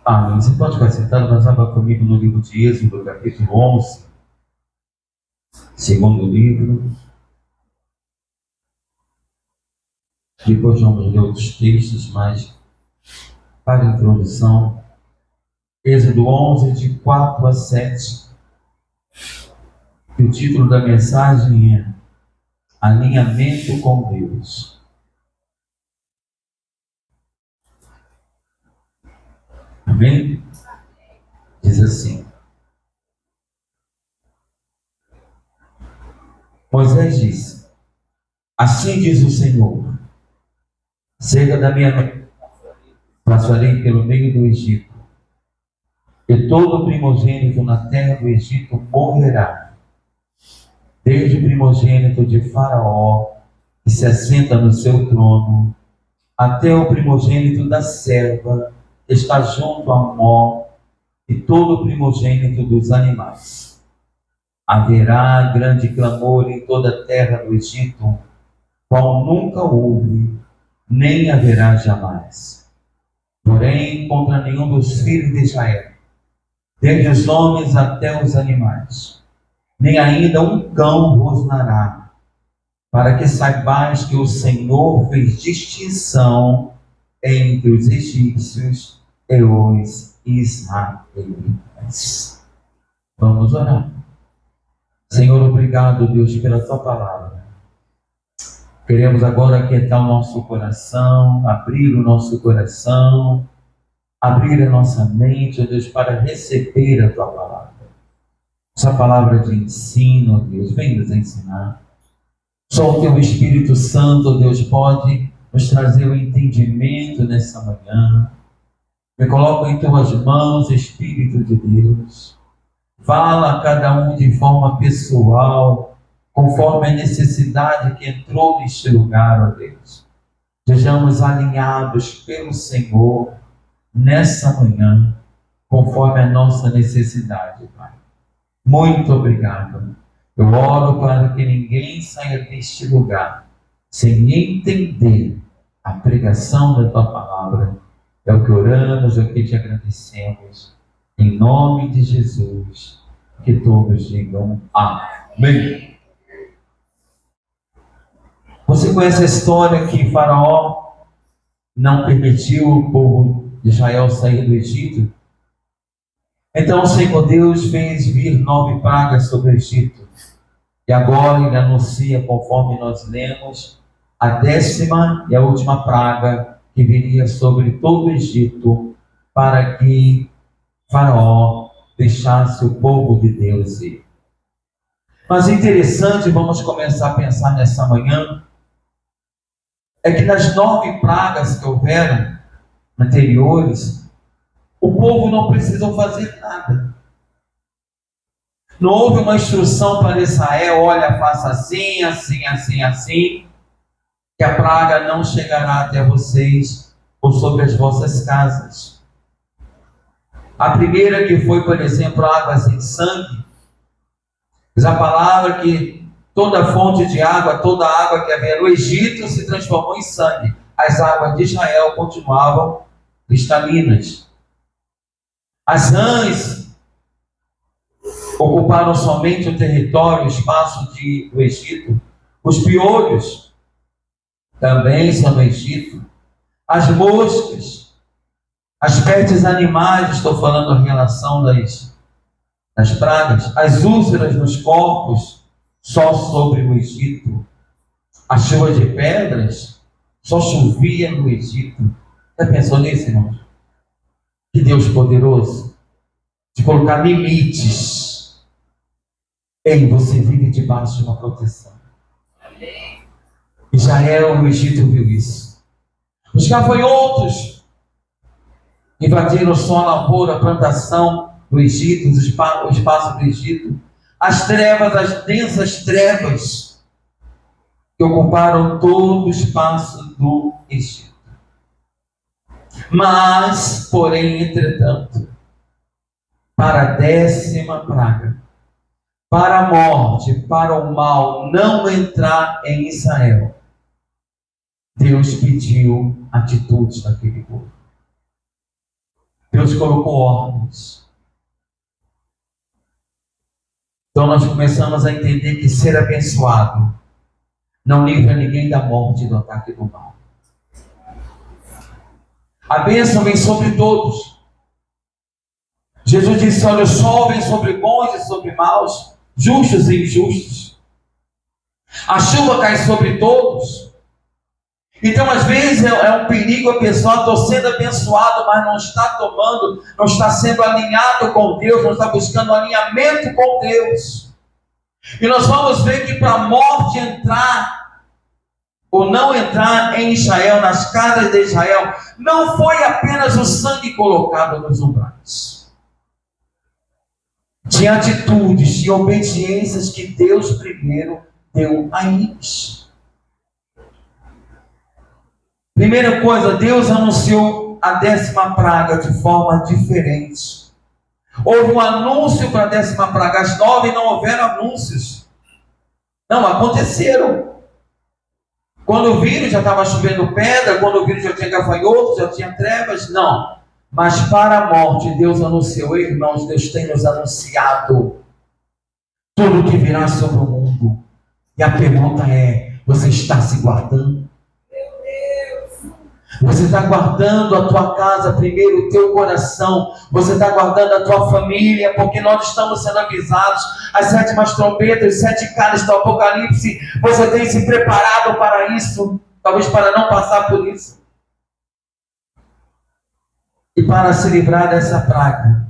Amém. Você pode ficar sentado, mas abra comigo no livro de Êxodo, capítulo 11, segundo livro. Depois vamos ler outros textos, mas para a introdução, Êxodo 11, de 4 a 7. E o título da mensagem é Alinhamento com Deus. Amém? Diz assim: Moisés disse: Assim diz o Senhor, cerca da minha mão passarei pelo meio do Egito, e todo primogênito na terra do Egito morrerá, desde o primogênito de Faraó, que se assenta no seu trono, até o primogênito da serva, que está junto ao Mó, e todo o primogênito dos animais. Haverá grande clamor em toda a terra do Egito, qual nunca houve, nem haverá jamais. Porém, contra nenhum dos filhos de Israel, desde os homens até os animais, nem ainda um cão rosnará, para que saibais que o Senhor fez distinção entre os egípcios e os israelitas. Vamos orar. Senhor, obrigado, Deus, pela tua palavra. Queremos agora aquietar o nosso coração, abrir o nosso coração, abrir a nossa mente, ó Deus, para receber a tua palavra. Essa palavra de ensino, ó Deus, vem nos ensinar. Só o teu Espírito Santo, ó Deus, pode nos trazer o entendimento nessa manhã. Me coloco em tuas mãos, Espírito de Deus. Fala a cada um de forma pessoal, conforme a necessidade que entrou neste lugar, ó Deus. Sejamos alinhados pelo Senhor nessa manhã, conforme a nossa necessidade, Pai. Muito obrigado. Eu oro para que ninguém saia deste lugar sem entender a pregação da tua palavra. É o que oramos, é o que te agradecemos. Em nome de Jesus, que todos digam amém. Você conhece a história que Faraó não permitiu o povo de Israel sair do Egito? Então o Senhor Deus fez vir 9 pragas sobre o Egito. E agora ele anuncia, conforme nós lemos, a 10ª e a última praga que viria sobre todo o Egito, para que Faraó deixasse o povo de Deus ir. Mas interessante, vamos começar a pensar nessa manhã, é que nas 9 pragas que houveram anteriores, o povo não precisou fazer nada. Não houve uma instrução para Israel: olha, faça assim, assim, assim, assim, que a praga não chegará até vocês ou sobre as vossas casas. A primeira, que foi, por exemplo, águas em sangue, diz a palavra que toda fonte de água, toda a água que havia no Egito se transformou em sangue. As águas de Israel continuavam cristalinas. As rãs ocuparam somente o território, o espaço do Egito. Os piolhos também são do Egito. As moscas, as pestes animais, estou falando em relação das pragas, as úlceras nos corpos, só sobre o Egito. A chuva de pedras só chovia no Egito. Já pensou nisso, irmãos? Que Deus poderoso de colocar limites. Ei, você vive debaixo de uma proteção. Israel, o Egito viu isso. Os gafanhotos invadiram só a lavoura, a plantação do Egito, o espaço do Egito. As trevas, as densas trevas, que ocuparam todo o espaço do Egito. Mas, porém, entretanto, para a 10ª praga, para a morte, para o mal não entrar em Israel, Deus pediu atitudes daquele povo. Deus colocou ordens. Então nós começamos a entender que ser abençoado não livra ninguém da morte e do ataque do mal. A bênção vem sobre todos. Jesus disse: olha, o sol vem sobre bons e sobre maus, justos e injustos. A chuva cai sobre todos. Então, às vezes, é um perigo a pessoa estar sendo abençoado, mas não está tomando, não está sendo alinhado com Deus, não está buscando alinhamento com Deus. E nós vamos ver que para a morte entrar, ou não entrar em Israel, nas casas de Israel, não foi apenas o sangue colocado nos umbrais. Tinha atitudes, tinha obediências que Deus primeiro deu a eles. Primeira coisa, Deus anunciou a 10ª praga de forma diferente. Houve um anúncio para a 10ª praga. As 9 não houveram anúncios. Não, aconteceram. Quando viram, já estava chovendo pedra. Quando viram, já tinha gafanhotos, já tinha trevas. Não. Mas para a morte, Deus anunciou. Irmãos, Deus tem nos anunciado tudo o que virá sobre o mundo. E a pergunta é: você está se guardando? Você está guardando a tua casa primeiro, o teu coração. Você está guardando a tua família, porque nós estamos sendo avisados. As 7 trombetas, os 7 caras do Apocalipse. Você tem se preparado para isso? Talvez para não passar por isso. E para se livrar dessa praga,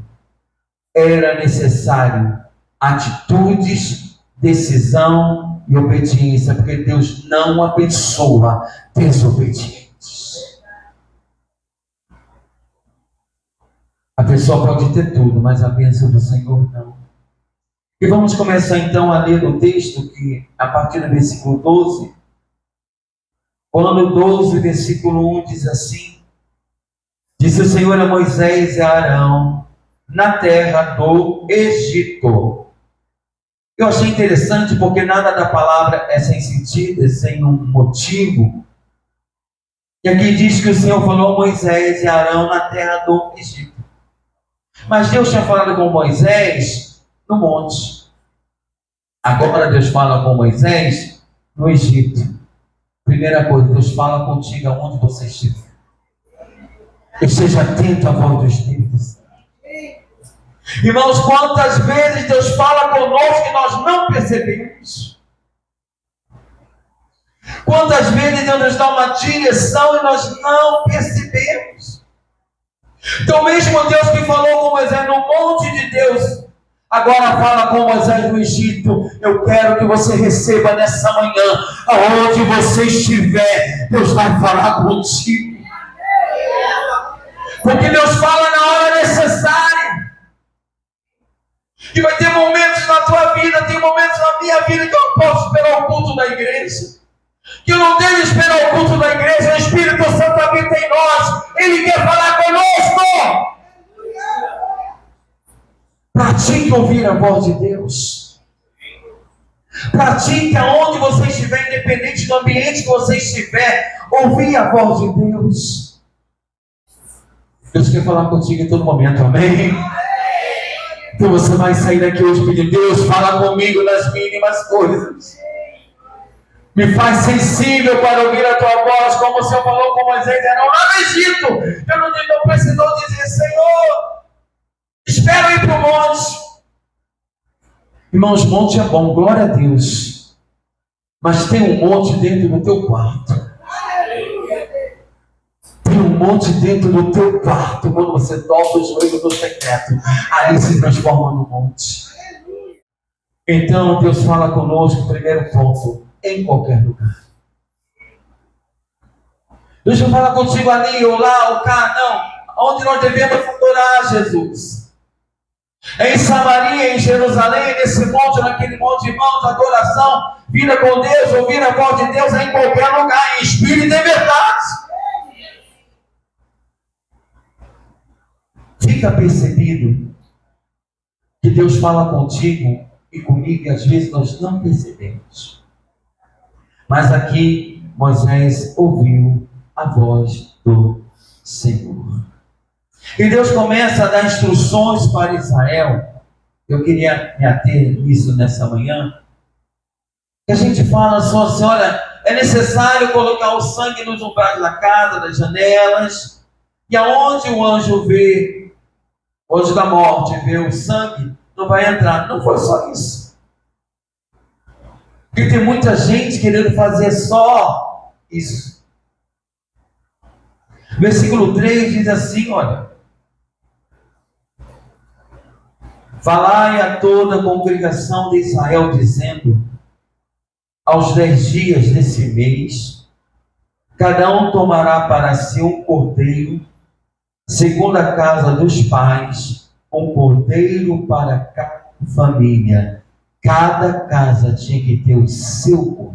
era necessário atitudes, decisão e obediência, porque Deus não abençoa desobedientes. A pessoa pode ter tudo, mas a bênção do Senhor não. E vamos começar então a ler o texto, que a partir do versículo 12. Quando 12, versículo 1 diz assim: disse o Senhor a Moisés e a Arão, na terra do Egito. Eu achei interessante, porque nada da palavra é sem sentido, é sem um motivo. E aqui diz que o Senhor falou a Moisés e a Arão na terra do Egito. Mas Deus tinha falado com Moisés no monte. Agora Deus fala com Moisés no Egito. Primeira coisa, Deus fala contigo aonde você estiver. Esteja atento à voz do Espírito Santo. Irmãos, quantas vezes Deus fala conosco e nós não percebemos? Quantas vezes Deus nos dá uma direção e nós não percebemos? Então, mesmo Deus que falou com Moisés no monte de Deus, agora fala com Moisés no Egito. Eu quero que você receba nessa manhã, aonde você estiver, Deus vai falar contigo. Porque Deus fala na hora necessária. E vai ter momentos na tua vida, tem momentos na minha vida que eu não posso esperar o culto da igreja. Que eu não devo esperar o culto da igreja. O Espírito Santo habita em nós. Ele quer falar conosco. Pratique ouvir a voz de Deus. Pratique aonde você estiver, independente do ambiente que você estiver, ouvir a voz de Deus. Deus quer falar contigo em todo momento, amém? Então você vai sair daqui hoje pedindo: Deus, fala comigo nas mínimas coisas. Me faz sensível para ouvir a tua voz, como o Senhor falou com Moisés e Arão lá no Egito. Eu não precisou dizer: Senhor, espera ir para o monte. Irmãos, monte é bom, glória a Deus. Mas tem um monte dentro do teu quarto. Tem um monte dentro do teu quarto. Quando você dobra o joelho no secreto, ali se transforma no monte. Então Deus fala conosco, primeiro ponto, em qualquer lugar. Deixa eu falar contigo ali, ou lá, ou cá, não. Onde nós devemos adorar Jesus? Em Samaria, em Jerusalém, nesse monte, naquele monte, irmãos, adoração, vida com Deus, ouvir a voz de Deus é em qualquer lugar, em espírito e em verdade. Fica percebido que Deus fala contigo e comigo, e às vezes nós não percebemos. Mas aqui Moisés ouviu a voz do Senhor. E Deus começa a dar instruções para Israel. Eu queria me ater nisso nessa manhã. Que a gente fala só assim, olha, é necessário colocar o sangue nos umbrais da casa, das janelas, e aonde o anjo vê, o anjo da morte vê o sangue, não vai entrar. Não foi só isso. Porque tem muita gente querendo fazer só isso. Versículo 3 diz assim, olha: falai a toda a congregação de Israel, dizendo: aos 10 dias desse mês, cada um tomará para si um cordeiro, segundo a casa dos pais, um cordeiro para cada família. Cada casa tinha que ter o seu cordeiro.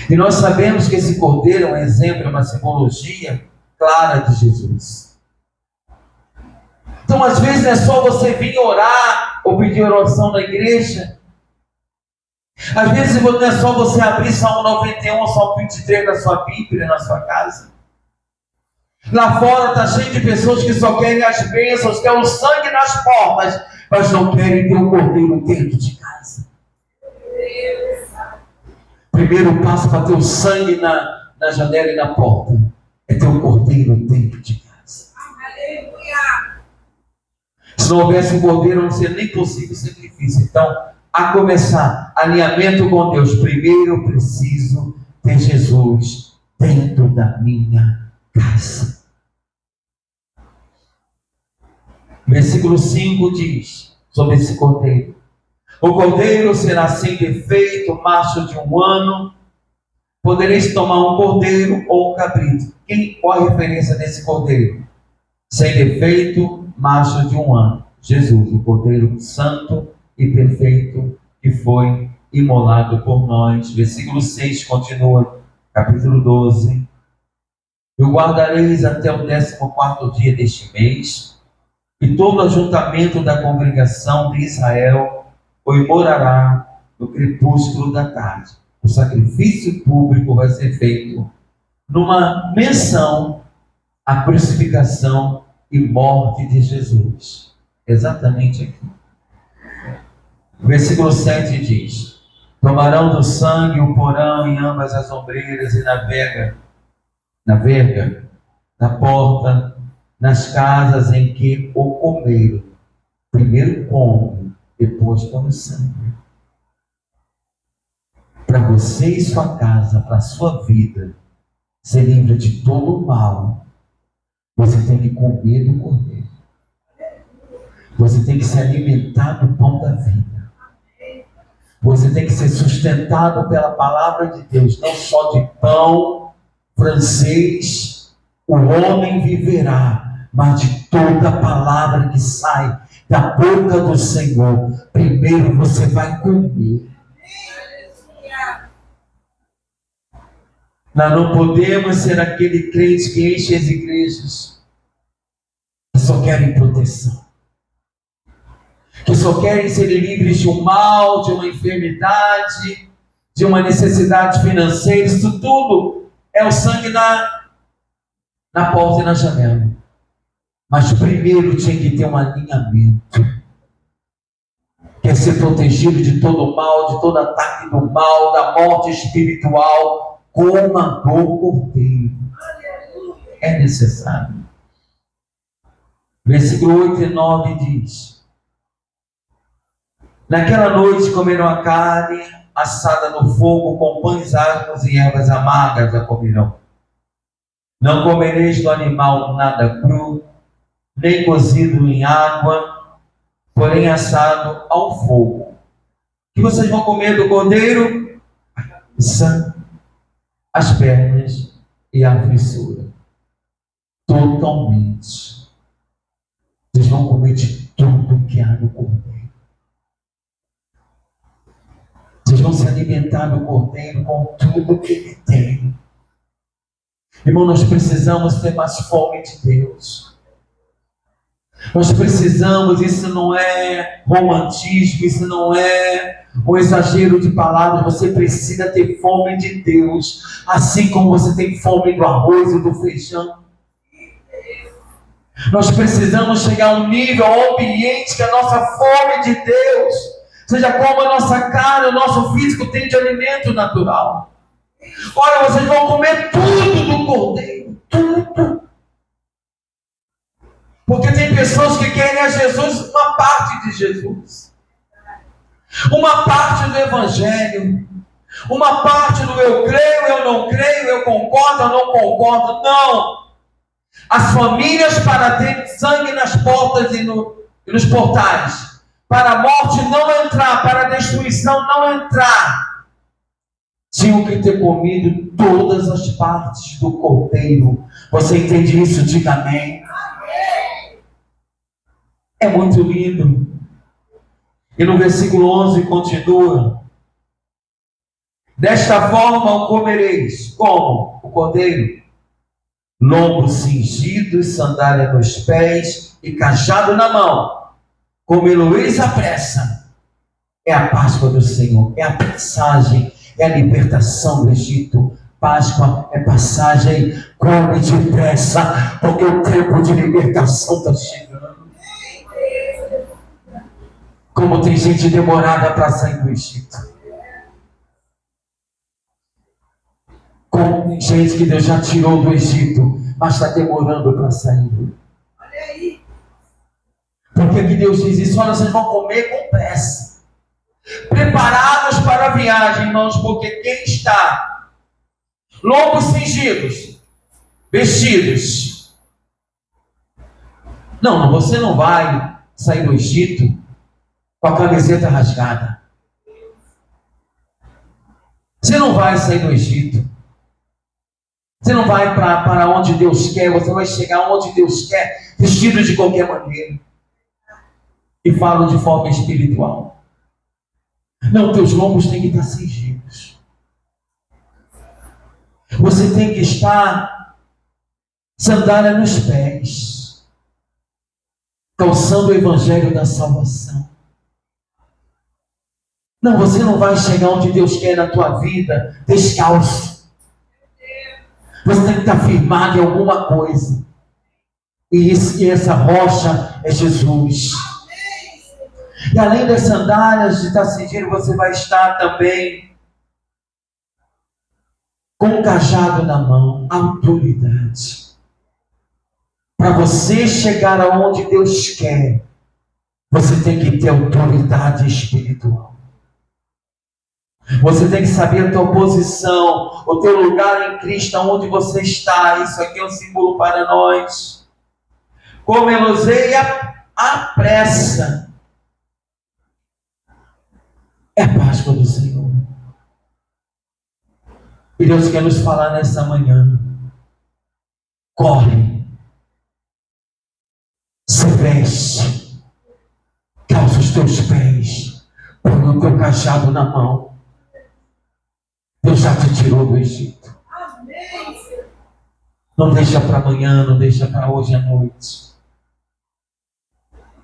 E nós sabemos que esse cordeiro é um exemplo, é uma simbologia clara de Jesus. Então, às vezes, não é só você vir orar ou pedir oração na igreja. Às vezes, não é só você abrir Salmo 91, Salmo 23 na sua Bíblia, na sua casa. Lá fora está cheio de pessoas que só querem as bênçãos, querem o sangue nas portas, mas não querem ter o cordeiro dentro de casa. Primeiro passo para ter o sangue na janela e na porta é ter o cordeiro dentro de casa. Se não houvesse o cordeiro, não seria nem possível o sacrifício. Então, a começar, alinhamento com Deus. Primeiro eu preciso ter Jesus dentro da minha casa. Versículo 5 diz sobre esse cordeiro: o cordeiro será sem defeito, macho de 1 ano. Podereis tomar um cordeiro ou um cabrito. Qual a referência desse cordeiro? Sem defeito, macho de 1 ano. Jesus, o cordeiro santo e perfeito que foi imolado por nós. Versículo 6 continua, capítulo 12. E o guardareis até o 14º dia deste mês, e todo o ajuntamento da congregação de Israel o imorará no crepúsculo da tarde. O sacrifício público vai ser feito numa menção à crucificação e morte de Jesus. Exatamente aqui. O versículo 7 diz: tomarão do sangue e o porão em ambas as ombreiras e na verga, na porta, nas casas em que o comeram. Primeiro come, depois come o sangue. Para você e sua casa, para a sua vida ser livre de todo o mal, você tem que comer do cordeiro. Você tem que se alimentar do pão da vida. Você tem que ser sustentado pela palavra de Deus, não só de pão francês, o homem viverá, mas de toda a palavra que sai da boca do Senhor. Primeiro você vai comer. Nós não podemos ser aquele crente que enche as igrejas, que só querem proteção, que só querem ser livres de um mal, de uma enfermidade, de uma necessidade financeira. Isso tudo é o sangue na porta e na janela. Mas primeiro tinha que ter um alinhamento. Quer ser protegido de todo o mal, de todo ataque do mal, da morte espiritual. Coma do cordeiro. É necessário. Versículo 8 e 9 diz: naquela noite comerão a carne assada no fogo, com pães asmos e ervas amargas a comerão. Não comereis do animal nada cru, nem cozido em água, porém assado ao fogo. Que vocês vão comer do cordeiro? Sangue, as pernas e a fissura. Totalmente. Vocês vão comer de tudo que há no cordeiro. Vocês vão se alimentar do cordeiro com tudo que ele tem. Irmão, nós precisamos ter mais fome de Deus. Nós precisamos, isso não é romantismo, isso não é um exagero de palavras. Você precisa ter fome de Deus, assim como você tem fome do arroz e do feijão. Nós precisamos chegar a um nível, a um ambiente que a nossa fome de Deus seja como a nossa carne, o nosso físico tem de alimento natural. Olha, vocês vão comer tudo do cordeiro, tudo. Porque tem pessoas que querem a Jesus, uma parte de Jesus, uma parte do Evangelho, uma parte do eu creio, eu não creio, eu concordo, eu não concordo. Não! As famílias, para ter sangue nas portas e nos portais, para a morte não entrar, para a destruição não entrar, tinham que ter comido todas as partes do cordeiro. Você entende isso? Diga amém. É muito lindo. E no versículo 11 continua: desta forma o comereis. Como? O cordeiro. Lombo cingido, sandália nos pés e cajado na mão. Comê-lo-eis à pressa. É a Páscoa do Senhor. É a passagem. É a libertação do Egito. Páscoa é passagem. Come depressa, porque o tempo de libertação está chegando. Como tem gente demorada para sair do Egito. Como tem gente que Deus já tirou do Egito, mas está demorando para sair. Olha aí. Por que Deus diz isso? Olha, vocês vão comer com pressa. Preparados para a viagem, irmãos, porque quem está lombos cingidos, vestidos. Não, você não vai sair do Egito com a camiseta rasgada. Você não vai sair do Egito. Você não vai para onde Deus quer. Você vai chegar onde Deus quer, vestido de qualquer maneira. E falo de forma espiritual. Não, teus lombos têm que estar cingidos. Você tem que estar sandália nos pés, calçando o evangelho da salvação. Não, você não vai chegar onde Deus quer na tua vida descalço. Você tem que estar firmado em alguma coisa. E essa rocha é Jesus. E além das sandálias de estar cingido, você vai estar também com um cajado na mão, autoridade. Para você chegar aonde Deus quer, você tem que ter autoridade espiritual. Você tem que saber a tua posição, o teu lugar em Cristo, onde você está. Isso aqui é um símbolo para nós. Comê-los-ei à pressa. É a Páscoa do Senhor. E Deus quer nos falar nessa manhã. Corre. Se veste. Calça os teus pés. Põe o teu cajado na mão. Deus já te tirou do Egito. Não deixa para amanhã, não deixa para hoje à noite.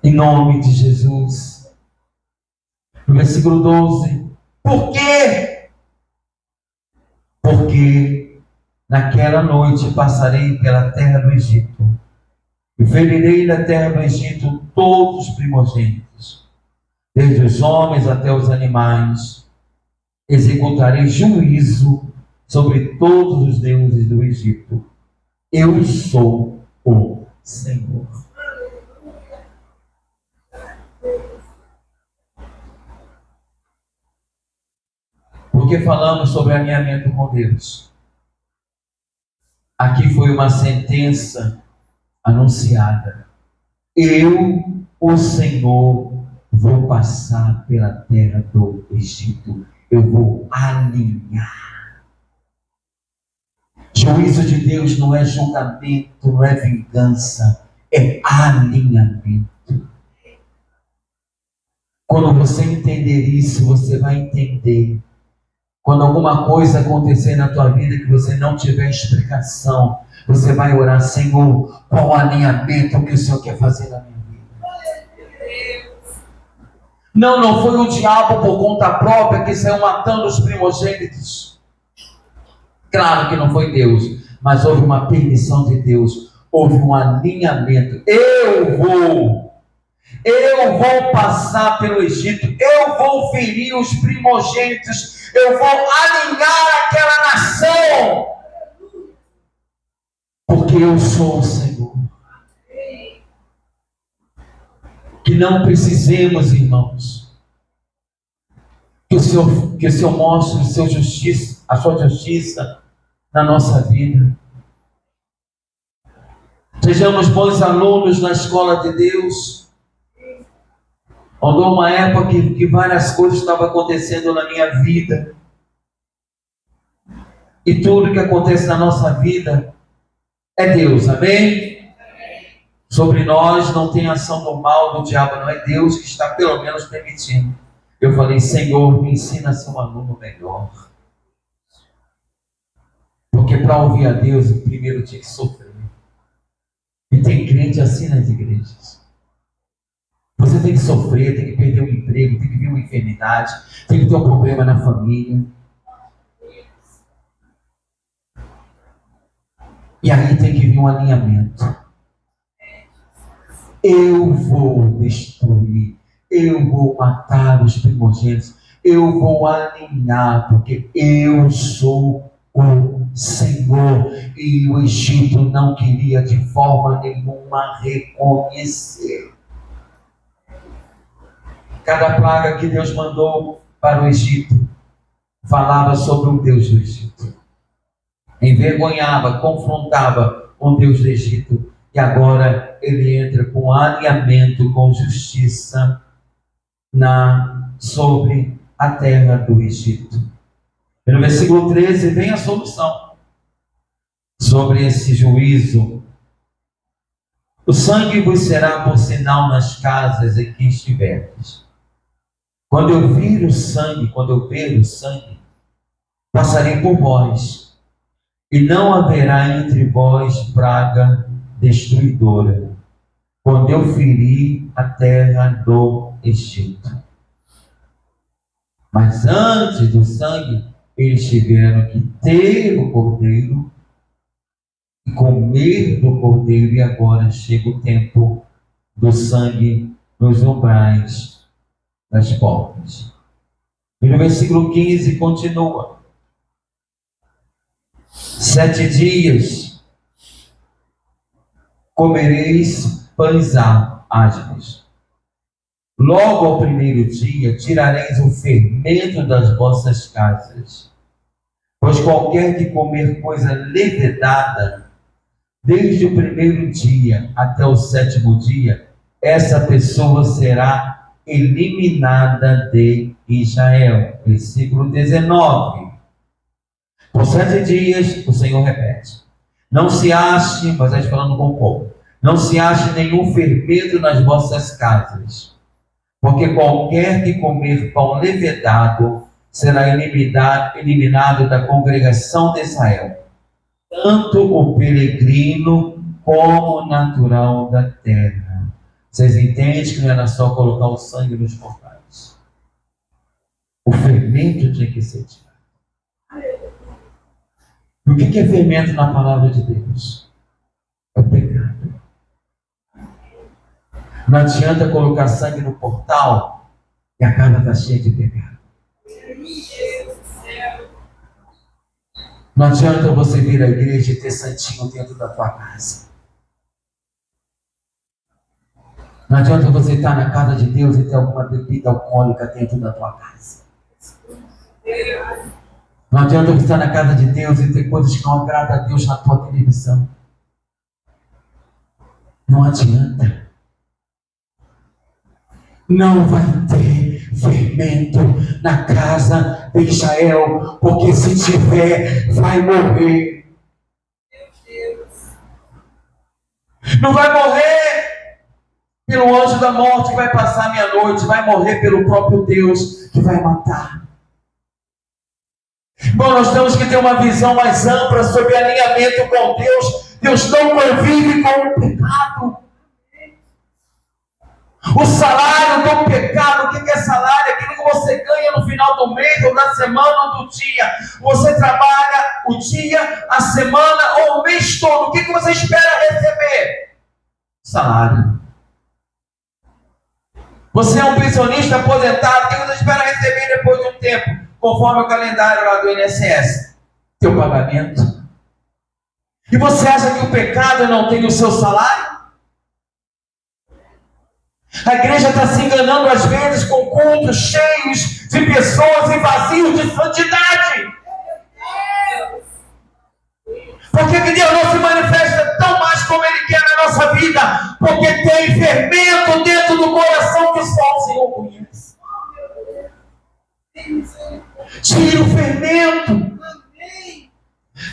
Em nome de Jesus. No versículo 12. Por quê? Porque naquela noite passarei pela terra do Egito. E ferirei na terra do Egito todos os primogênitos, desde os homens até os animais. Executarei juízo sobre todos os deuses do Egito. Eu sou o Senhor. Porque falamos sobre alinhamento com Deus. Aqui foi uma sentença anunciada. Eu, o Senhor, vou passar pela terra do Egito. Eu vou alinhar. Juízo de Deus não é julgamento, não é vingança, é alinhamento. Quando você entender isso, você vai entender. Quando alguma coisa acontecer na tua vida que você não tiver explicação, você vai orar: Senhor, qual o alinhamento que o Senhor quer fazer na minha vida? Não foi o diabo por conta própria que saiu matando os primogênitos. Claro que não foi Deus, mas houve uma permissão de Deus. houve um alinhamento. Eu vou passar pelo Egito, eu vou ferir os primogênitos, eu vou alinhar aquela nação, porque eu sou o Senhor. Que não precisemos, irmãos, que o Senhor mostre a sua justiça na nossa vida. Sejamos bons alunos na escola de Deus. Andou uma época que várias coisas estavam acontecendo na minha vida. E tudo que acontece na nossa vida é Deus, amém? Sobre nós não tem ação do mal, do diabo, não é Deus que está pelo menos permitindo. Eu falei, Senhor, me ensina a ser um aluno melhor. Porque para ouvir a Deus, primeiro tinha que sofrer. E tem crente assim nas igrejas. Você tem que sofrer, tem que perder um emprego, tem que vir uma enfermidade, tem que ter um problema na família. E aí tem que vir um alinhamento. Eu vou destruir, eu vou matar os primogênitos, eu vou alinhar, porque eu sou o Senhor. E o Egito não queria de forma nenhuma reconhecer. Cada praga que Deus mandou para o Egito falava sobre o Deus do Egito. Envergonhava, confrontava o Deus do Egito. E agora ele entra com alinhamento, com justiça sobre a terra do Egito. E no versículo 13 vem a solução sobre esse juízo. O sangue vos será por sinal nas casas em que estiverdes. Quando eu ver o sangue, passarei por vós, e não haverá entre vós praga destruidora, quando eu ferir a terra do Egito. Mas antes do sangue, eles tiveram que ter o cordeiro e comer do cordeiro, e agora chega o tempo do sangue nos umbrais das portas. E no versículo 15 continua: 7 dias comereis pães ásperos. Logo ao primeiro dia tirareis o fermento das vossas casas, pois qualquer que comer coisa levedada, desde o primeiro dia até o 7º dia, essa pessoa será eliminada de Israel. Versículo 19. Por 7 dias, o Senhor repete: não se ache, mas está falando com o povo, não se ache nenhum fermento nas vossas casas, porque qualquer que comer pão levedado será eliminado da congregação de Israel, tanto o peregrino como o natural da terra. Vocês entendem que não era só colocar o sangue nos portais? O fermento tinha que ser tirado. O que é fermento na palavra de Deus? É o pecado. Não adianta colocar sangue no portal e a casa está cheia de pecado. Não adianta você vir à igreja e ter santinho dentro da tua casa. Não adianta você estar na casa de Deus e ter alguma bebida alcoólica dentro da tua casa. Não adianta você estar na casa de Deus e ter coisas que não agradam a Deus na tua televisão. Não adianta. Não vai ter fermento na casa de Israel, porque se tiver, vai morrer. Não vai morrer pelo anjo da morte que vai passar meia-noite, vai morrer pelo próprio Deus que vai matar. Bom, nós temos que ter uma visão mais ampla sobre alinhamento com Deus. Deus não convive com o pecado. O salário do pecado, o que é salário? Aquilo que você ganha no final do mês, ou da semana, ou do dia. Você trabalha o dia, a semana ou o mês todo. O que você espera receber? salário. Você é um pensionista aposentado que você espera receber depois de um tempo, conforme o calendário lá do INSS, teu pagamento. E você acha que o pecado não tem o seu salário? A igreja está se enganando às vezes com cultos cheios de pessoas e vazios de santidade. Por que Deus não se manifesta tão mais como Ele quer na nossa vida? Porque tem fermento dentro do coração que só o Senhor conhece. Tira o fermento.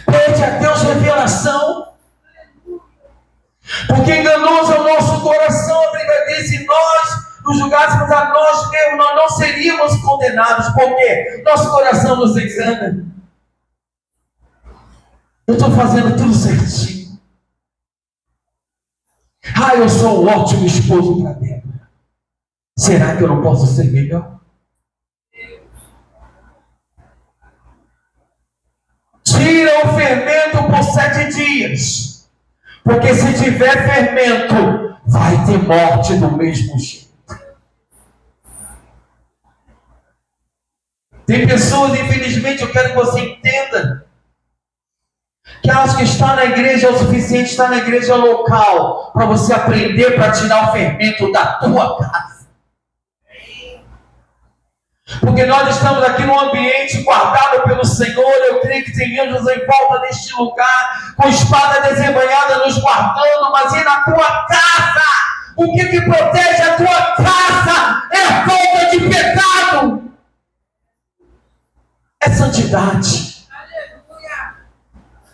Pede a Deus revelação. Porque enganoso é o nosso coração. A Bíblia diz: se nós nos julgássemos a nós mesmos, nós não seríamos condenados. Porque nosso coração nos engana. Eu estou fazendo tudo certinho. Eu sou um ótimo esposo para Débora. Será que eu não posso ser melhor? Tira o fermento por 7 dias. Porque se tiver fermento, vai ter morte do mesmo jeito. Tem pessoas, infelizmente, eu quero que você entenda, que acham que estar na igreja é o suficiente, estar na igreja local, para você aprender para tirar o fermento da tua casa. Porque nós estamos aqui num ambiente guardado pelo Senhor. Eu creio que tem anjos em volta deste lugar, com espada desembanhada nos guardando. Mas e na tua casa? O que protege a tua casa é a falta de pecado, é santidade.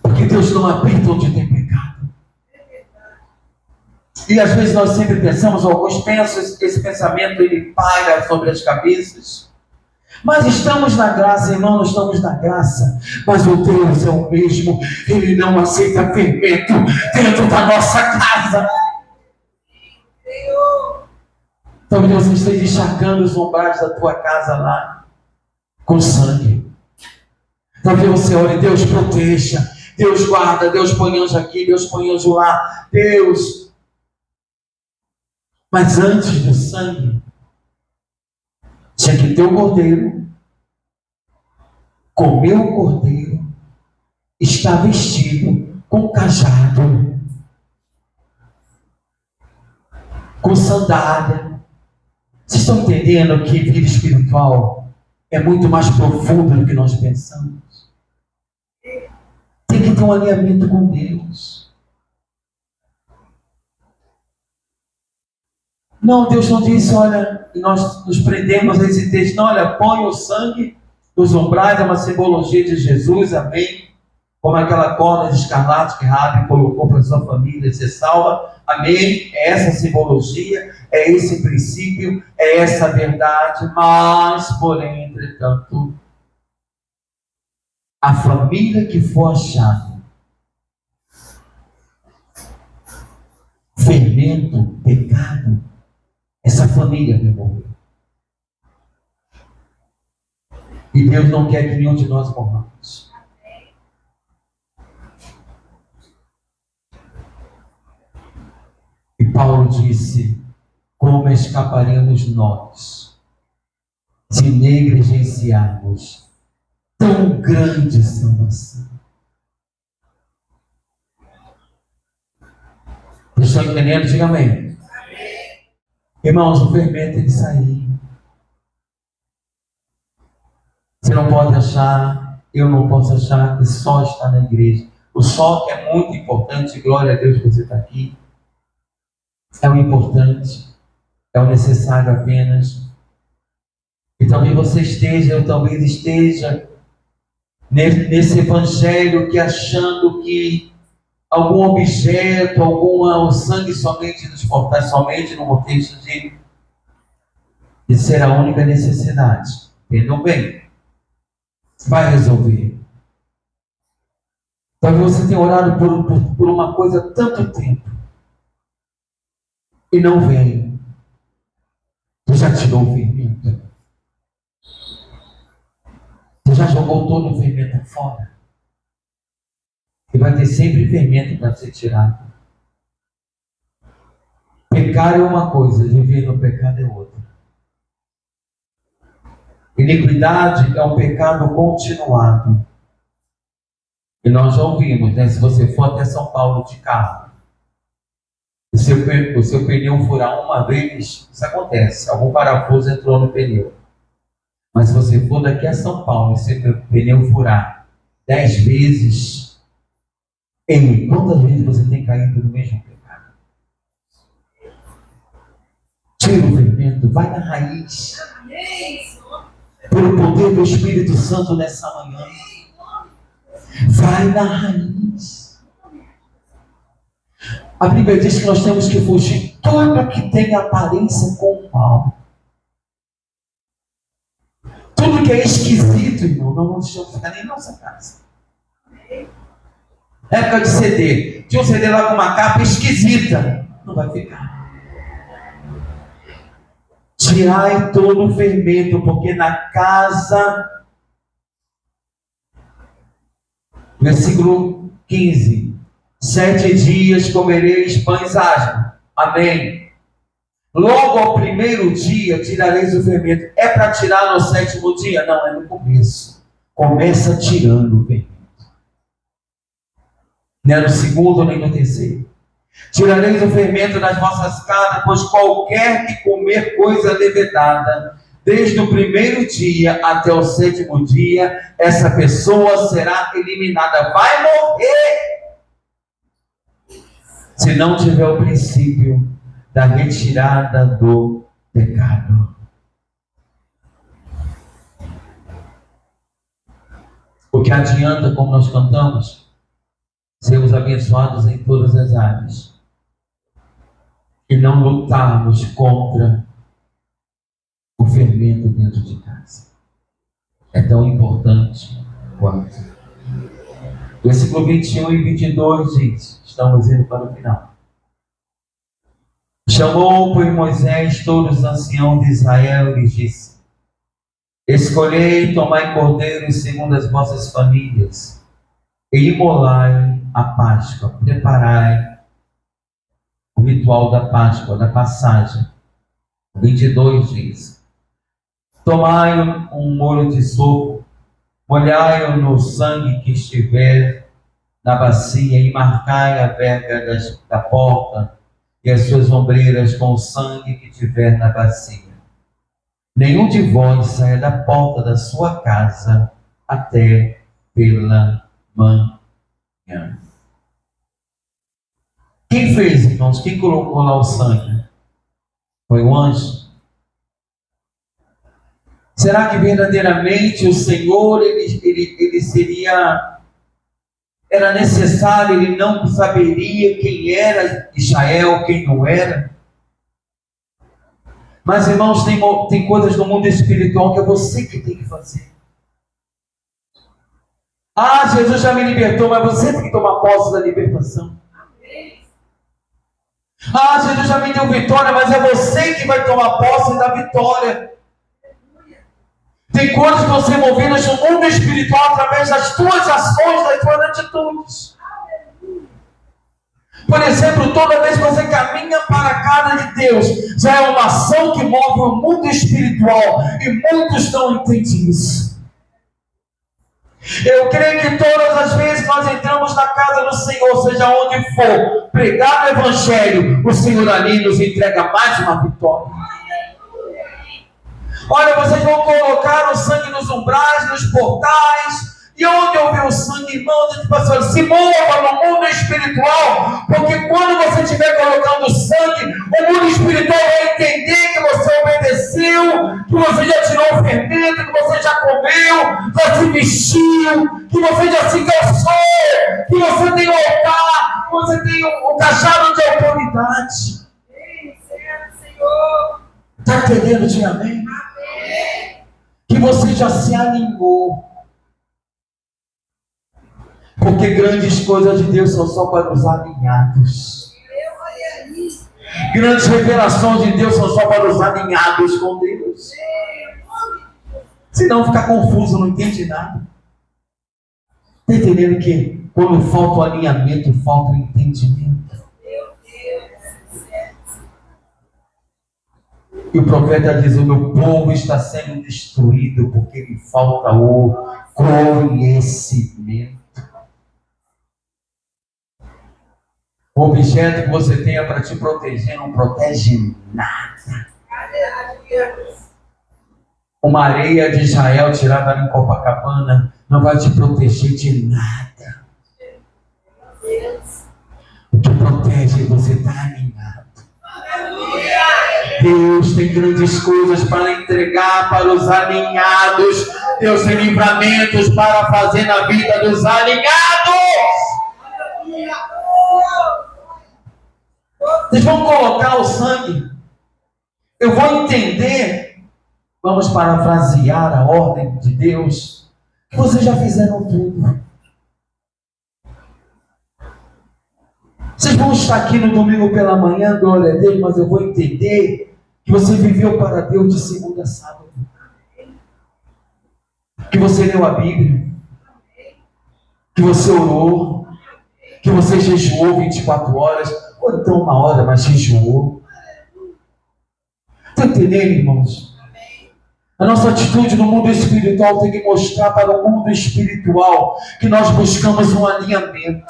Porque Deus não habita onde tem pecado. E às vezes nós sempre pensamos, alguns pensam, esse pensamento ele paira sobre as cabeças. Mas estamos na graça, irmão, nós estamos na graça. Mas o Deus é o mesmo. Ele não aceita fermento dentro da nossa casa. Talvez você esteja encharcando os umbrais da tua casa lá com sangue. Talvez você ore: Deus proteja, Deus guarda, Deus põe anjo aqui, Deus põe anjo lá, Deus. Mas antes do sangue, tinha que ter o cordeiro, comer o cordeiro, estar vestido com cajado, com sandália. Vocês estão entendendo que vida espiritual é muito mais profunda do que nós pensamos? Tem que ter um alinhamento com Deus. Não, Deus não disse, olha, nós nos prendemos a esse texto. Não, olha, põe o sangue dos umbrais, é uma simbologia de Jesus, amém? Como aquela corda de escarlate que Rabi colocou para sua família ser salva, amém? É essa simbologia, é esse princípio, é essa verdade. Mas, porém, entretanto, a família que for achada, fermento, pecado, essa família vai morrer. E Deus não quer que nenhum de nós morramos. E Paulo disse: como escaparemos nós se negligenciarmos tão grande salvação? Estão entendendo? Diga amém. Irmãos, o fermento tem que sair. Você não pode achar, eu não posso achar que só está na igreja. O só que é muito importante, glória a Deus que você está aqui. É o importante, é o necessário apenas. E talvez você esteja, eu talvez esteja nesse evangelho que achando que algum objeto, o sangue somente nos portais, somente no contexto de ser a única necessidade. Entendam bem? Vai resolver. Talvez você tenha orado por uma coisa há tanto tempo e não veio. Você já tirou o fermento? Você já jogou todo o fermento fora? E vai ter sempre fermento para ser tirado. Pecar é uma coisa, viver no pecado é outra. Iniquidade é um pecado continuado. E nós já ouvimos, né? Se você for até São Paulo de carro, o seu pneu furar uma vez, isso acontece. Algum parafuso entrou no pneu. Mas se você for daqui a São Paulo e seu pneu furar 10 vezes, quantas vezes você tem caído no mesmo pecado? Tira o fermento, vai na raiz. Pelo poder do Espírito Santo nessa manhã. Vai na raiz. A Bíblia diz que nós temos que fugir tudo que tem aparência com o mal. Tudo que é esquisito, irmão, não deixamos ficar nem em nossa casa. Época de CD. Tinha um CD lá com uma capa esquisita. Não vai ficar. Tirai todo o fermento, porque na casa... Versículo 15. 7 dias comereis pães asmos. Amém. Logo ao primeiro dia tirareis o fermento. É para tirar no 7º dia? Não, é no começo. Começa tirando o fermento. Não é no 2º nem no 3º. Tirareis o fermento das vossas casas, pois qualquer que comer coisa levedada, desde o primeiro dia até o 7º dia, essa pessoa será eliminada. Vai morrer! Se não tiver o princípio da retirada do pecado. O que adianta, como nós cantamos, sermos abençoados em todas as áreas e não lutarmos contra o fermento dentro de casa. É tão importante quanto. Versículo 21 e 22 diz, estamos indo para o final. Chamou, pois, Moisés todos os anciãos de Israel e lhes disse: escolhei, tomai cordeiros segundo as vossas famílias e imolai a Páscoa, preparai o ritual da Páscoa, da passagem. 22 diz: tomai um molho de sopo, molhai-o no sangue que estiver na bacia e marcai a verga da porta e as suas ombreiras com o sangue que tiver na bacia. Nenhum de vós saia da porta da sua casa até pela manhã. Quem fez, irmãos? Quem colocou lá o sangue? Foi o anjo? Será que verdadeiramente o Senhor, ele seria... Era necessário, ele não saberia quem era Israel, quem não era? Mas, irmãos, tem coisas no mundo espiritual que é você que tem que fazer. Ah, Jesus já me libertou, mas você tem que tomar posse da libertação. Ah, Jesus já me deu vitória, mas é você que vai tomar posse da vitória. Tem coisas que vão ser movidas no mundo espiritual através das tuas ações, das tuas atitudes. Por exemplo, toda vez que você caminha para a casa de Deus, já é uma ação que move o mundo espiritual. E muitos não entendem isso. Eu creio que todas as vezes que nós entramos na casa do Senhor, seja onde for, pregar o Evangelho, o Senhor ali nos entrega mais uma vitória. Olha, vocês vão colocar o sangue nos umbrais, nos portais. E onde houver o sangue, irmãos, a gente passa, se mova no mundo espiritual, porque quando você estiver colocando sangue, o mundo espiritual vai entender que você obedeceu, que você já tirou o fermento, que você já comeu, já se vestiu, que você já se calçou, que você tem o altar, que você tem o cajado de autoridade. Está entendendo, diga amém? Que você já se alinhou. Porque grandes coisas de Deus são só para os alinhados. Grandes revelações de Deus são só para os alinhados com Deus. Senão fica confuso, não entende nada. Está entendendo que quando falta o alinhamento, falta o entendimento? E o profeta diz: o meu povo está sendo destruído porque lhe falta o conhecimento. O objeto que você tenha para te proteger não protege nada. Uma areia de Israel tirada em Copacabana não vai te proteger de nada. O que protege é você estar alinhado. Deus tem grandes coisas para entregar para os alinhados. Deus tem livramentos para fazer na vida dos alinhados. Vocês vão colocar o sangue. Eu vou entender. Vamos parafrasear a ordem de Deus. Que vocês já fizeram tudo. Vocês vão estar aqui no domingo pela manhã, glória a Deus, mas eu vou entender que você viveu para Deus de segunda a sábado. Que você leu a Bíblia. Que você orou. Que você jejuou 24 horas. Ou então 1 hora, mas jejuou. Está entendendo, irmãos? A nossa atitude no mundo espiritual tem que mostrar para o mundo espiritual que nós buscamos um alinhamento.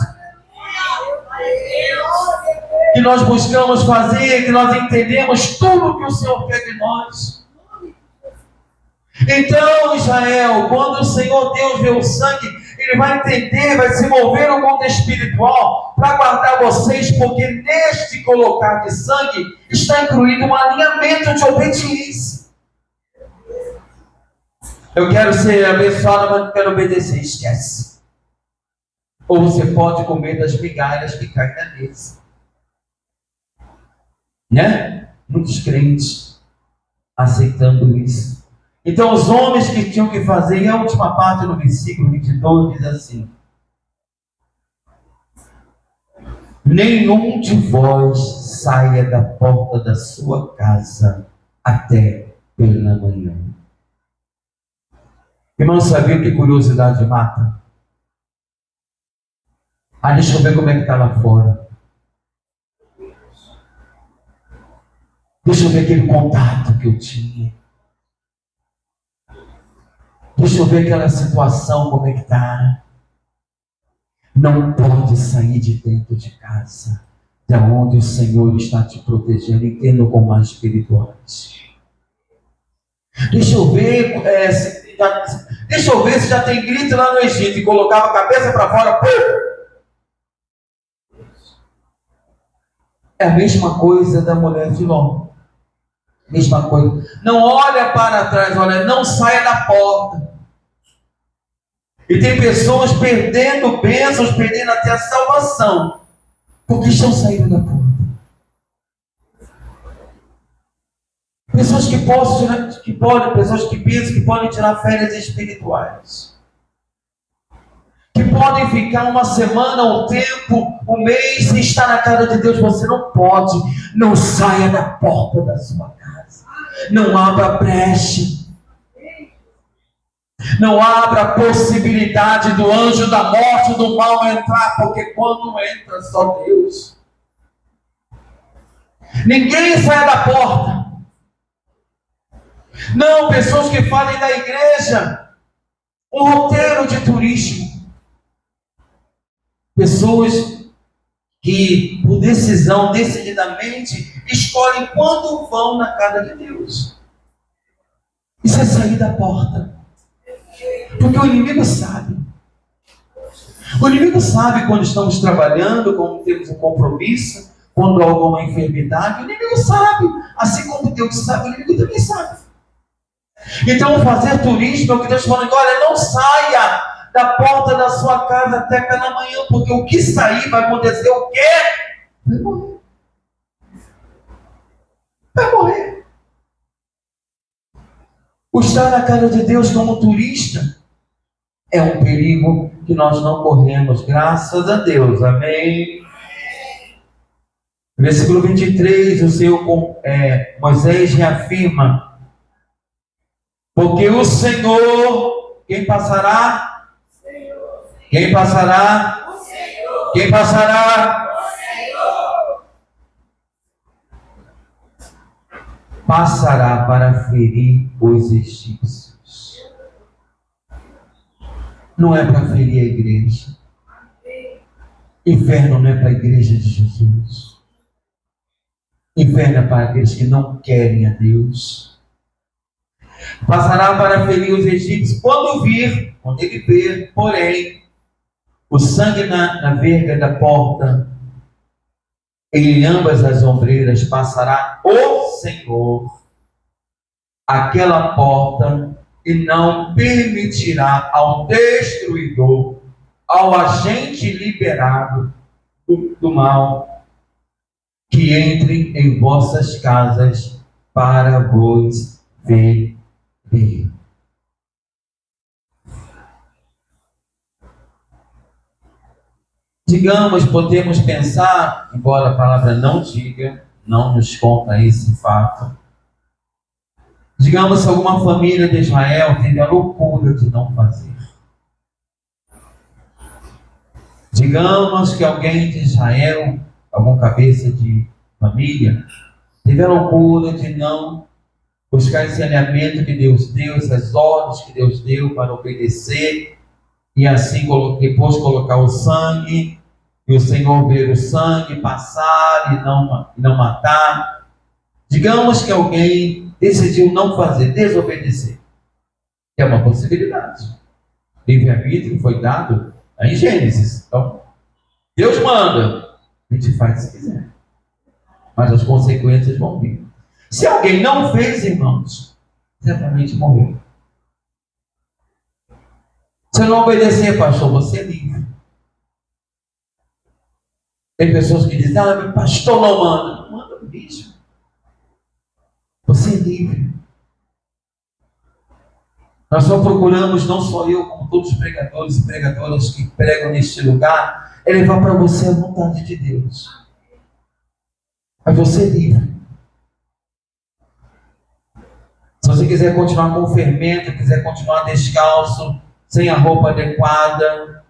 Que nós buscamos fazer, que nós entendemos tudo que o Senhor quer de nós. Então, Israel, quando o Senhor Deus vê o sangue, Ele vai entender, vai se mover no mundo espiritual para guardar vocês, porque neste colocar de sangue está incluído um alinhamento de obediência. Eu quero ser abençoado, mas não quero obedecer. Esquece. Ou você pode comer das migalhas que caem na mesa. Né? Muitos crentes aceitando isso. Então os homens que tinham que fazer, e a última parte do versículo 22 diz assim: nenhum de vós saia da porta da sua casa até pela manhã. Irmão, sabia que curiosidade mata? Deixa eu ver como é que está lá fora. Deixa eu ver aquele contato que eu tinha. Deixa eu ver aquela situação, como é que está. Não pode sair de dentro de casa, de onde o Senhor está te protegendo, entendo com mais espirituais. Deixa eu ver, se já tem grito lá no Egito e colocava a cabeça para fora. Pum! É a mesma coisa da mulher de Ló. Mesma coisa. Não olha para trás, olha, não saia da porta. E tem pessoas perdendo bênçãos, perdendo até a salvação, porque estão saindo da porta. Pessoas pessoas que pensam que podem tirar férias espirituais. Que podem ficar uma semana, um tempo, um mês, sem estar na casa de Deus. Você não pode. Não saia da porta da sua casa. Não abra brecha. Não abra a possibilidade do anjo da morte, do mal entrar, porque quando entra só Deus. Ninguém sai da porta. Não, pessoas que fazem da igreja um roteiro de turismo. Pessoas que, por decisão, decididamente, escolhem quando vão na casa de Deus. Isso é sair da porta. Porque o inimigo sabe. O inimigo sabe quando estamos trabalhando, quando temos um compromisso, quando há alguma enfermidade. O inimigo sabe. Assim como Deus sabe, o inimigo também sabe. Então, fazer turismo é o que Deus fala: olha, não saia da porta da sua casa até pela manhã, porque o que sair vai acontecer o quê? Vai morrer. Vai morrer. O estar na casa de Deus como turista é um perigo que nós não corremos, graças a Deus. Amém. Versículo 23, o Senhor, Moisés reafirma: porque o Senhor, quem passará? Quem passará? O Senhor. Quem passará? O Senhor. passará para ferir os egípcios. Não é para ferir a igreja. Inferno não é para a igreja de Jesus. Inferno é para aqueles que não querem a Deus. Passará para ferir os egípcios quando ele ver, porém, o sangue na verga da porta, em ambas as ombreiras passará o Senhor aquela porta e não permitirá ao destruidor, ao agente liberado do mal, que entre em vossas casas para vos ferir. Digamos, podemos pensar, embora a palavra não diga, não nos conta esse fato. Digamos, alguma família de Israel teve a loucura de não fazer. Digamos que alguém de Israel, algum cabeça de família, teve a loucura de não buscar esse alinhamento que Deus deu, essas ordens que Deus deu para obedecer, e assim depois colocar o sangue, e o Senhor ver o sangue passar e não matar. Digamos que alguém decidiu não fazer, desobedecer. É uma possibilidade. Livre-arbítrio foi dado em Gênesis. Então, Deus manda, a gente faz se quiser. Mas as consequências vão vir. Se alguém não fez, irmãos, certamente morreu. Se eu não obedecer, pastor, você é livre. Tem pessoas que dizem, meu pastor não manda. Não manda mesmo. Você é livre. Nós só procuramos, não só eu, como todos os pregadores e pregadoras que pregam neste lugar, é levar para você a vontade de Deus. Mas você é livre. Se você quiser continuar com o fermento, quiser continuar descalço, sem a roupa adequada,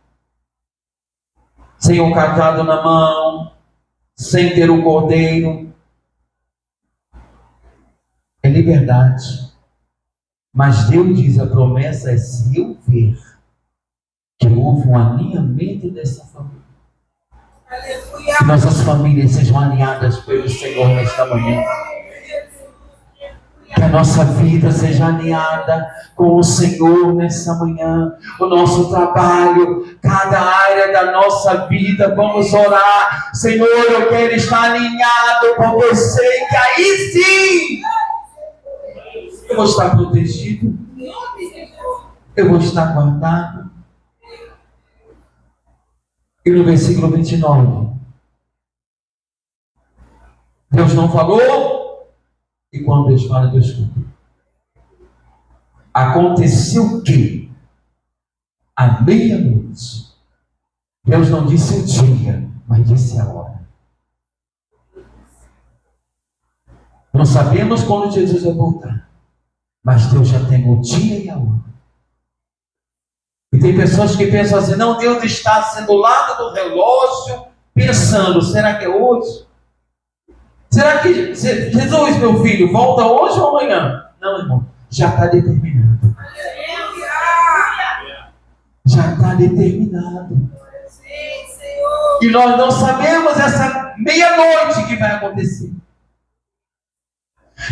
sem o cajado na mão, sem ter o cordeiro, é liberdade. Mas Deus diz, a promessa é se eu ver que houve um alinhamento dessa família. Aleluia. Que nossas famílias sejam alinhadas pelo Senhor nesta manhã. Que a nossa vida seja alinhada com o Senhor nessa manhã. O nosso trabalho, cada área da nossa vida, vamos orar. Senhor, eu quero estar alinhado com você, que aí sim eu vou estar protegido, eu vou estar guardado. E no versículo 29, Deus não falou, e quando Deus fala, Deus cumpre. Aconteceu que, à meia-noite, Deus não disse o dia, mas disse a hora. Não sabemos quando Jesus vai voltar, mas Deus já tem o dia e a hora. E tem pessoas que pensam assim, não, Deus está assim do lado do relógio, pensando, será que é hoje? Será que Jesus, meu filho, volta hoje ou amanhã? Não, irmão, já está determinado. Já está determinado. E nós não sabemos essa meia-noite que vai acontecer.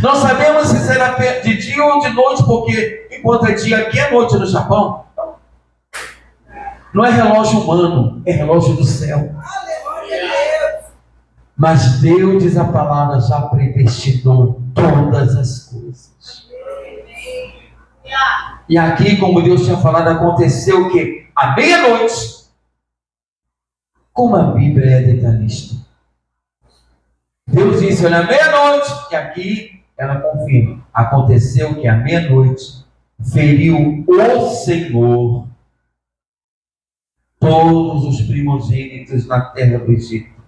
Não sabemos se será de dia ou de noite, porque enquanto é dia aqui, é noite no Japão. Não é relógio humano, é relógio do céu. Mas Deus, diz a palavra, já predestinou todas as coisas. E aqui, como Deus tinha falado, aconteceu o quê? À meia-noite. Como a Bíblia é detalhista. Deus disse, olha, meia-noite, e aqui ela confirma. Aconteceu que à meia-noite feriu o Senhor todos os primogênitos na terra do Egito.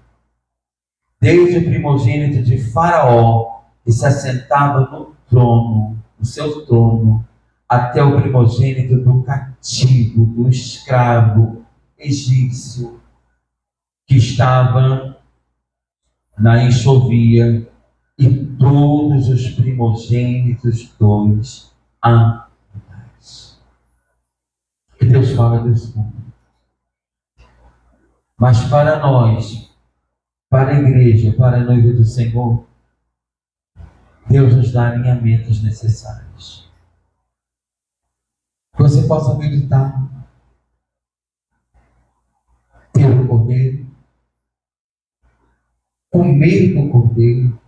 Desde o primogênito de Faraó, que se assentava no trono, no seu trono, até o primogênito do cativo, do escravo egípcio, que estava na enxovia e todos os primogênitos dos animais. Que Deus fala desse mundo. Mas para nós, para a igreja, para a noiva do Senhor, Deus nos dá alinhamentos necessários. Que você possa meditar, ter o Cordeiro, comer do Cordeiro.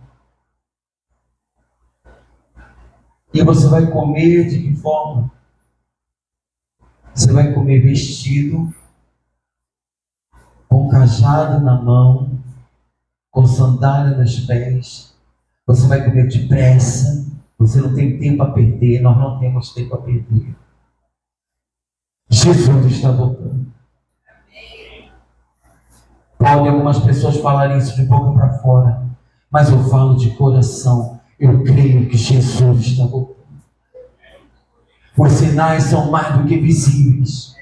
E você vai comer de que forma? Você vai comer vestido, com cajado na mão, com sandália nos pés. Você vai comer depressa. Você não tem tempo a perder. Nós não temos tempo a perder. Jesus está voltando. Podem algumas pessoas falarem isso de boca para fora, mas eu falo de coração. Eu creio que Jesus está voltando. Os sinais são mais do que visíveis.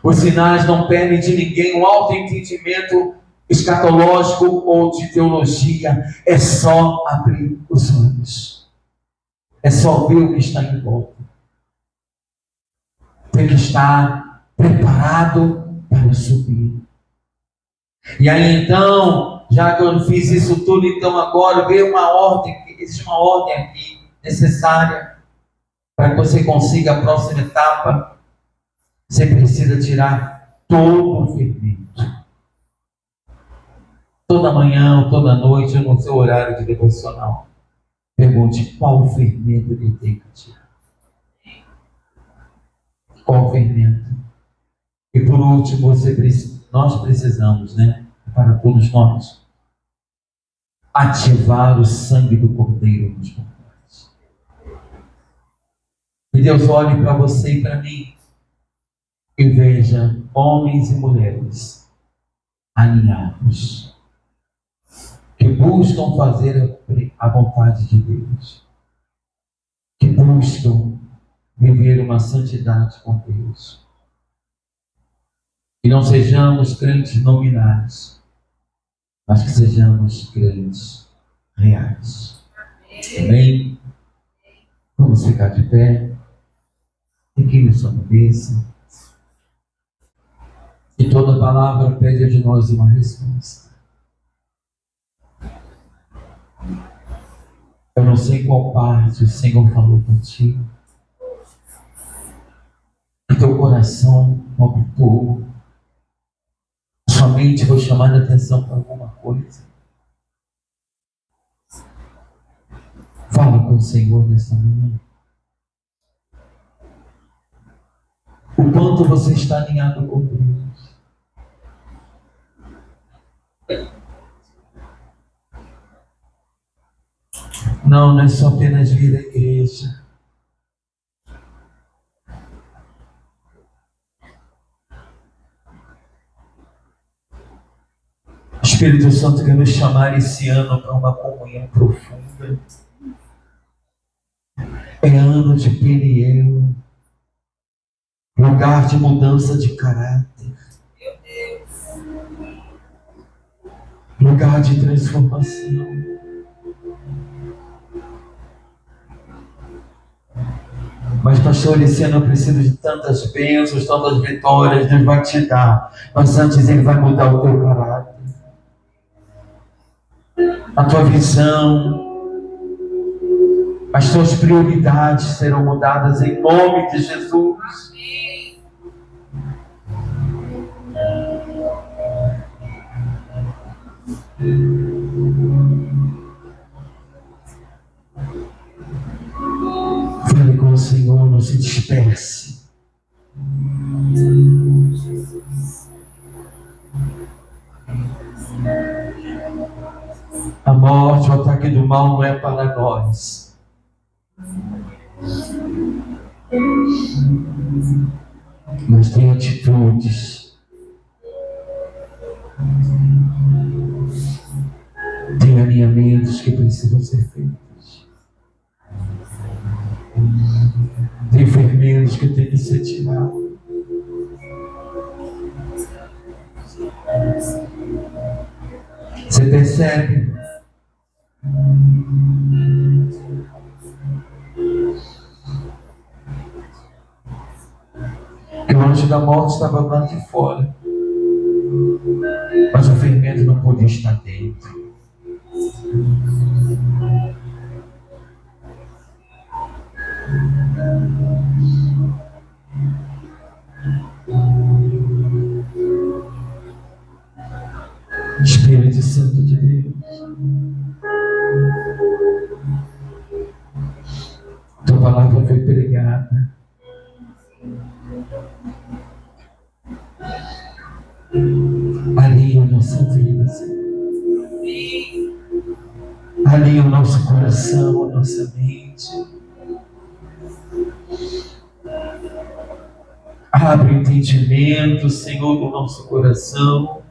Os sinais não pedem de ninguém um alto entendimento escatológico ou de teologia. É só abrir os olhos. É só ver o que está em volta. Tem que estar preparado para subir. E aí então, já que eu fiz isso tudo, então agora veio uma ordem, existe uma ordem aqui necessária para que você consiga a próxima etapa. Você precisa tirar todo o fermento. Toda manhã ou toda noite, no seu horário de devocional, pergunte qual o fermento que tem que tirar. Qual o fermento? E por último, nós precisamos, para todos nós, ativar o sangue do Cordeiro nos corações. E Deus olhe para você e para mim e veja homens e mulheres alinhados, que buscam fazer a vontade de Deus, que buscam viver uma santidade com Deus. Que não sejamos crentes nominais, mas que sejamos crentes reais. Amém? Vamos ficar de pé. Incline sua cabeça. E toda palavra pede de nós uma resposta. Eu não sei qual parte o Senhor falou contigo. Que teu coração palpitou. Somente vou chamar a atenção para alguma coisa. Fala com o Senhor nessa manhã. O quanto você está alinhado com Deus. Não é só apenas vir à igreja. O Espírito Santo quer nos chamar esse ano para uma comunhão profunda. É ano de Peniel, lugar de mudança de caráter, lugar de transformação. Mas pastor, esse ano eu preciso de tantas bênçãos, tantas vitórias. Deus vai te dar, mas antes Ele vai mudar o teu caráter, a tua visão. As tuas prioridades serão mudadas em nome de Jesus. Fale com o Senhor, não se disperse. A morte, o ataque do mal não é para nós. Mas tem atitudes, tem alinhamentos que precisam ser feitos, tem fermentos que tem que ser tirados. Você percebe Que o anjo da morte estava lá de fora, mas o fermento não podia estar dentro. Espírito Santo de Deus, tua palavra foi pregada. Alinha a nossa vida, Senhor. Alinha o nosso coração, a nossa mente. Abre o entendimento, Senhor, do nosso coração.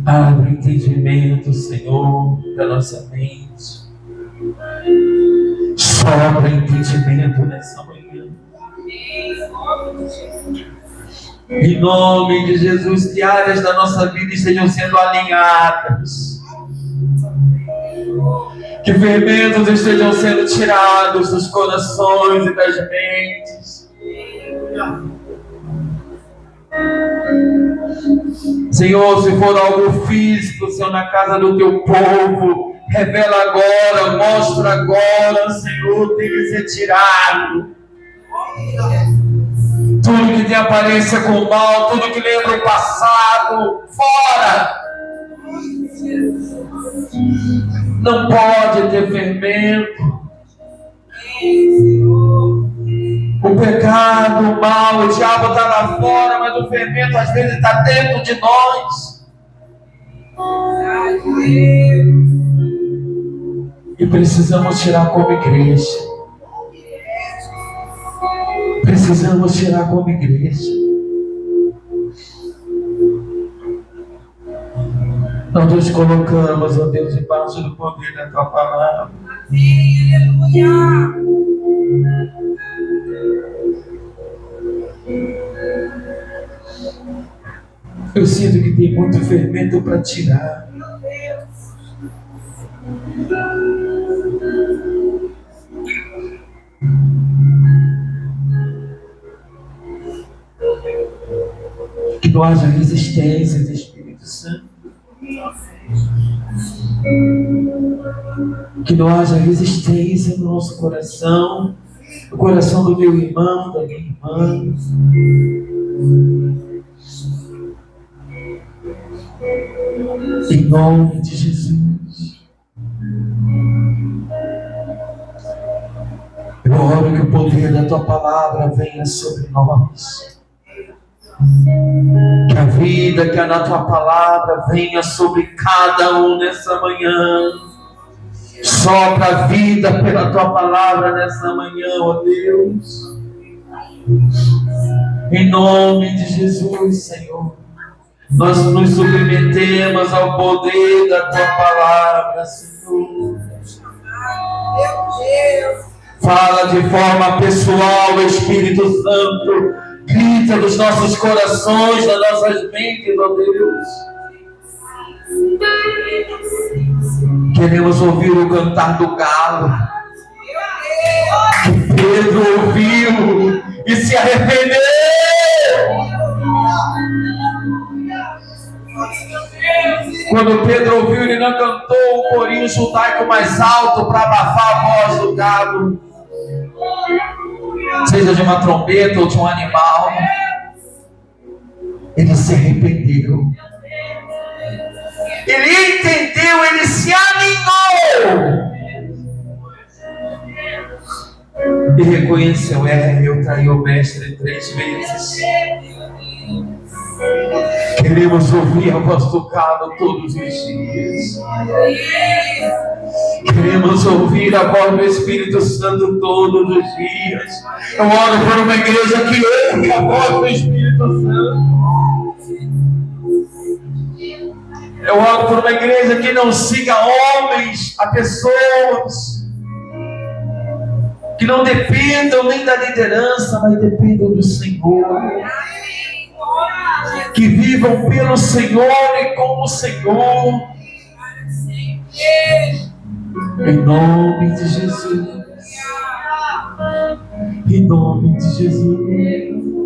Abre o entendimento, Senhor, da nossa mente. Sobra entendimento nessa manhã. Em nome de Jesus, que áreas da nossa vida estejam sendo alinhadas. Que fermentos estejam sendo tirados dos corações e das mentes. Senhor, se for algo físico, Senhor, na casa do teu povo, revela agora, mostra agora, Senhor, tem que ser tirado. Tudo que tem aparência com o mal, tudo que lembra o passado, fora. Não pode ter fermento. O pecado, o mal, o diabo está lá fora, mas o fermento às vezes está dentro de nós. E precisamos tirar como igreja. Precisamos tirar como igreja. Nós nos colocamos, ó Deus, debaixo do poder da tua palavra. Aleluia! Eu sinto que tem muito fermento para tirar. Que não haja resistência do Espírito Santo. Que não haja resistência no nosso coração, no coração do meu irmão, da minha irmã. Em nome de Jesus. Eu oro que o poder da tua palavra venha sobre nós. Que a vida que há na tua palavra venha sobre cada um nessa manhã. Sopra a vida pela tua palavra nessa manhã, ó Deus. Em nome de Jesus, Senhor. Nós nos submetemos ao poder da tua palavra, Senhor. Fala de forma pessoal, Espírito Santo. Grita nos nossos corações, nas nossas mentes, ó Deus. Queremos ouvir o cantar do galo. Que Pedro ouviu e se arrependeu. Quando Pedro ouviu, ele não cantou o corinho judaico mais alto para abafar a voz do galo. Seja de uma trombeta ou de um animal. Ele se arrependeu. Ele entendeu, ele se alinhou. E reconheceu, eu traí o mestre 3 vezes. Queremos ouvir a voz do galo todos os dias. Queremos ouvir a voz do Espírito Santo todos os dias. Eu oro por uma igreja que ouve a voz do Espírito Santo. Eu oro por uma igreja que não siga homens, a pessoas. Que não dependam nem da liderança, mas dependam do Senhor. que vivam pelo Senhor e com o Senhor. Em nome de Jesus. Em nome de Jesus.